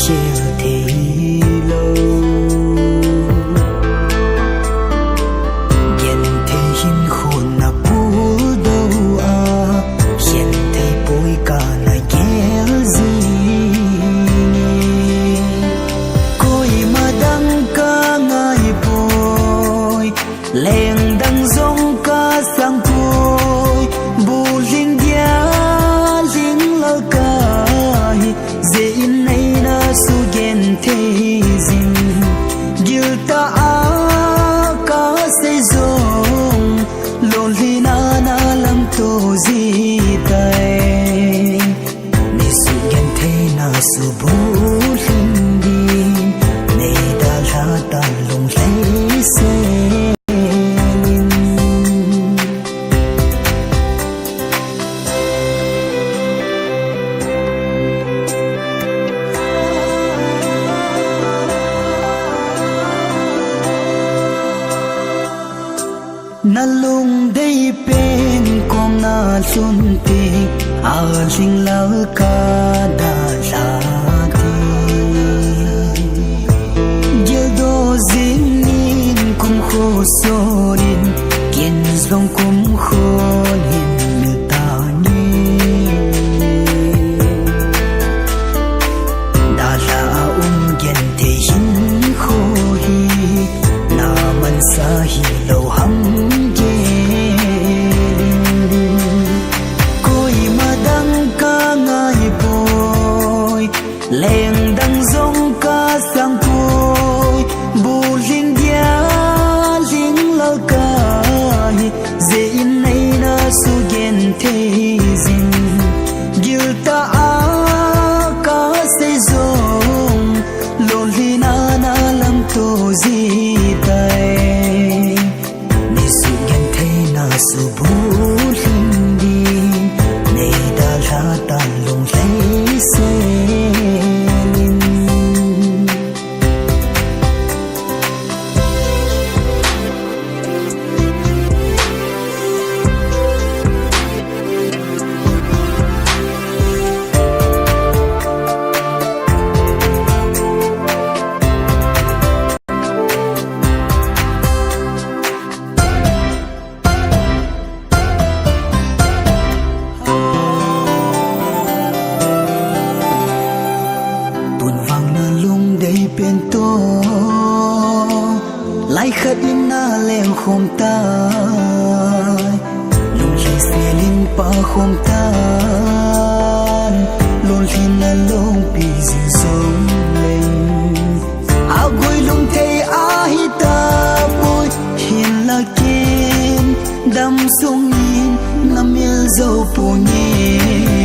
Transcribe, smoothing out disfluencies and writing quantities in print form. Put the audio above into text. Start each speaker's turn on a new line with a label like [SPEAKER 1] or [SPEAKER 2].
[SPEAKER 1] chiều thì lâu hiện thì hin khôn na pu đâu à hiện thì bôi cả na ghé gì coi mà đăng ca ngày bôi leng đăng giống ca sang bôi bu linh dia linh la ca dễ nay na su gen thế zin gil ta a ca se zong lon li na na lam to zi tai ni su gen thế na su bu linh đi ne da la ta long lấy se na lung day pen kom na sun ti a ling la ka da la ti je do zin nin kum kho sorin kin zong kum kho nin ta ni da la gen te hin kho hi na man sa hi lo ham leng đăng giống ca sang côi bu linh dia linh la ca dễ nay na su gen thế zin gil ta a ca se zong lon li na na lam to zi tai ni su gen thế na su bu linh đi nay da la ta long lấy se bên tô lại khát in na leng khom ta lung li se lin pa khom ta lung li na long pi zin song leng a goi lung te a hi ta boy hin la kin dam song in na mil zo pu ni